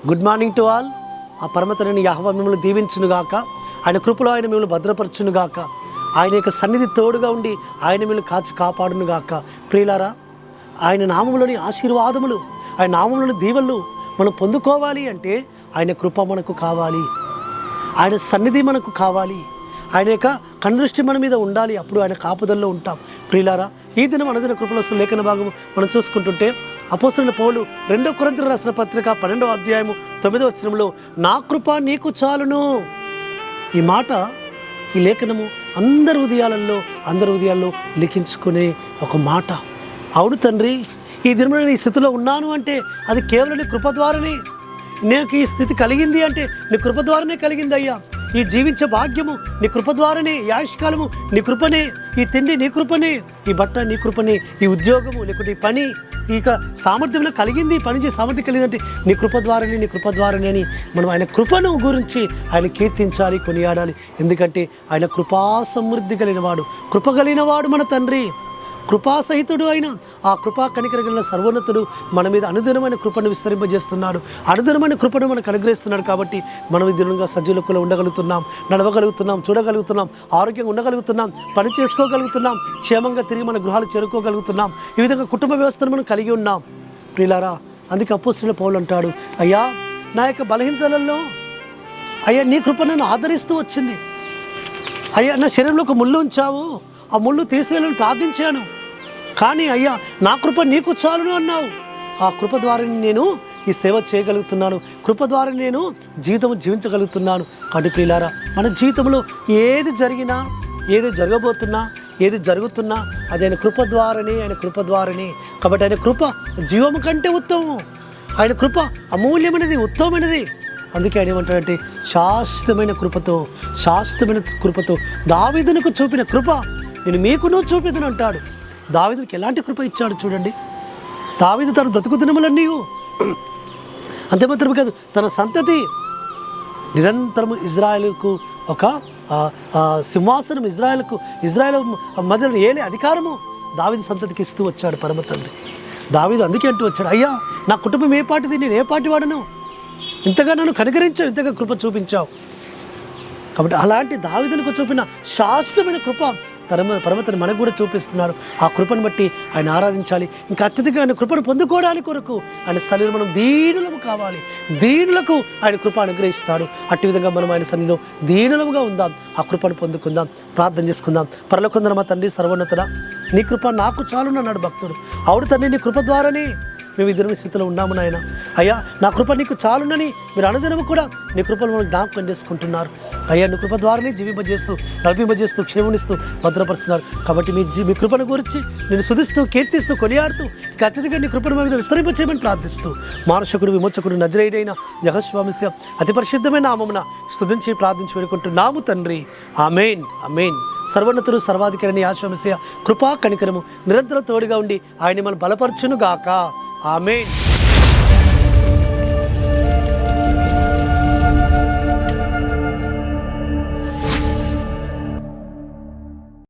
Good morning to all. ఆ పరమతండ్రిని యెహోవా మిమ్మల్ని దీవించునుగాక. ఆయన కృపలో ఆయన మిమ్మల్ని భద్రపరచునుగాక. ఆయన యొక్క సన్నిధి తోడుగా ఉండి ఆయన మిమ్మల్ని కాచి కాపాడునుగాక. ప్రియులారా, ఆయన నామములోని ఆశీర్వాదములు, ఆయన నామములోని దీవెనలు మనం పొందుకోవాలి అంటే ఆయన కృప మనకు కావాలి, ఆయన సన్నిధి మనకు కావాలి, ఆయన యొక్క కనుదృష్టి మన మీద ఉండాలి. అప్పుడు ఆయన కాపుదల్లో ఉంటాం. ప్రియులారా, ఈ దినం అనుదిన కృపలో లేఖన భాగము మనం చూసుకుంటుంటే అపోస్తలుడైన పౌలు 2 కొరింథీయులకు రాసిన పత్రిక 12వ అధ్యాయము 9వ వచనంలో నా కృప నీకు చాలును. ఈ మాట, ఈ లేఖనము అందరి హృదయాల్లో లిఖించుకునే ఒక మాట. అవును తండ్రి, ఈ దినంలో నేను ఈ స్థితిలో ఉన్నాను అంటే అది కేవలం నీ కృప ద్వారానే. నాకు ఈ స్థితి కలిగింది అంటే నీ కృప ద్వారానే కలిగింది అయ్యా. ఈ జీవించే భాగ్యము నీ కృప ద్వారానే, ఈ ఆయుష్కాలము నీ కృపనే, ఈ తిండి నీ కృపనే, ఈ బట్ట నీ కృపనే, ఈ ఉద్యోగము లేకుంటే ఈ పని, ఇక సామర్థ్యంలో కలిగింది, పని చేసే సామర్థ్యం కలిగిందంటే నీ కృప ద్వారానే అని మనం ఆయన కృపను గురించి ఆయన కీర్తించాలి, కొనియాడాలి. ఎందుకంటే ఆయన కృపా సమృద్ధి కలిగినవాడు, కృప కలిగినవాడు మన తండ్రి, కృపాసహితుడు అయిన ఆ కృపా కనికరగల సర్వోన్నతుడు మన మీద అనుదినమైన కృపను విస్తరింపజేస్తున్నాడు, అనుదినమైన కృపను మనకు అనుగ్రహిస్తున్నాడు. కాబట్టి మనం ఈ దినంగా సజీవులలో ఉండగలుగుతున్నాం, నడవగలుగుతున్నాం, చూడగలుగుతున్నాం, ఆరోగ్యంగా ఉండగలుగుతున్నాం, పని చేసుకోగలుగుతున్నాం, క్షేమంగా తిరిగి మన గృహాలు చేరుకోగలుగుతున్నాం. ఈ విధంగా కుటుంబ వ్యవస్థను మనం కలిగి ఉన్నాం. ప్రియులారా, అందుకే అపోస్తలుడైన పౌలు అంటాడు, అయ్యా నా యొక్క బలహీనతలలో అయ్యా నీ కృప నన్ను ఆదరిస్తూ వచ్చింది. అయ్యా నా శరీరంలో ఒక ముళ్ళు ఉంచావు, ఆ ముళ్ళు తీసివేయాలని ప్రార్థించాను, కానీ అయ్యా నా కృప నీకు చాలును అన్నావు. ఆ కృప ద్వారా నేను ఈ సేవ చేయగలుగుతున్నాను, కృప ద్వారా నేను జీవితం జీవించగలుగుతున్నాను. కాబట్టి ప్రియులారా, మన జీవితంలో ఏది జరిగినా, ఏది జరగబోతున్నా, ఏది జరుగుతున్నా అది ఆయన కృప ద్వారానే. కాబట్టి ఆయన కృప జీవము కంటే ఉత్తమం, ఆయన కృప అమూల్యమైనది, ఉత్తమమైనది. అందుకే ఆయన ఏమంటాడంటే శాశ్వతమైన కృపతో దావీదునకు చూపిన కృప నేను మీకును చూపిదను అంటాడు. దావీదునికి ఎలాంటి కృప ఇచ్చాడు చూడండి. దావీదు తన బ్రతుకు దినములన్నీ, అంతే మాత్రమే కాదు, తన సంతతి నిరంతరము ఇజ్రాయేలుకు ఒక సింహాసనం, ఇజ్రాయేల్ మధ్యలో ఏలే అధికారము దావీదు సంతతికి ఇస్తూ వచ్చాడు పరమ తండ్రి. దావీదు అందుకే అంటూ వచ్చాడు, అయ్యా నా కుటుంబం ఏ పాటిది, నేను ఏ పాటి వాడను, ఇంతగా నన్ను కనికరించావు, ఇంతగా కృప చూపించావు. కాబట్టి అలాంటి దావీదునికి చూపిన శాశ్వతమైన కృప పరమతండ్రి మనకు కూడా చూపిస్తున్నాడు. ఆ కృపను బట్టి ఆయన ఆరాధించాలి. ఇంకా అత్యధికంగా ఆయన కృపను పొందుకోవడానికి కొరకు ఆయన సన్నిధిలో మనం దీనులము కావాలి, దీనులకు ఆయన కృప అనుగ్రహిస్తాడు. అట్టి విధంగా మనం ఆయన సన్నిధిలో దీనులముగా ఉందాం, ఆ కృపను పొందుకుందాం, ప్రార్థన చేసుకుందాం. పరలోకమందున్న మా తండ్రి సర్వోన్నతుడా, నీ కృప నాకు చాలును అన్నాడు భక్తుడు. అవుడు తండ్రి, నీ కృప ద్వారానే మేము ఇద్దరు స్థితిలో ఉన్నాము నాయన. అయ్యా నా కృప నీకు చాలునని మీరు అనుదినము కూడా నీ కృపను మనం జ్ఞాపకం చేసుకుంటున్నారు. అయ్యా నీ కృప ద్వారానే జీవింపజేస్తూ, నడిపింపజేస్తూ, క్షేమనిస్తూ భద్రపరుస్తున్నారు. కాబట్టి మీ కృపను గురించి నేను స్తుతిస్తూ, కీర్తిస్తూ, కొనియాడుతూ ఇక అత్యధికంగా నీ కృపను మీద విస్తరింపచేయమని ప్రార్థిస్తూ మానుషకుడు, విమోచకుడు, నజరేయుడైన యెహోవా అతి పరిశుద్ధమైన నామమున స్తుతించి ప్రార్థించి వేడుకుంటున్నాము తండ్రి. ఆమేన్, ఆమేన్. సర్వోన్నతుడు, సర్వాధికారిని యెహోవా కృపా కనికరము నిరంతరం తోడుగా ఉండి ఆయన మనం బలపరచును గాక. ఆమేన్.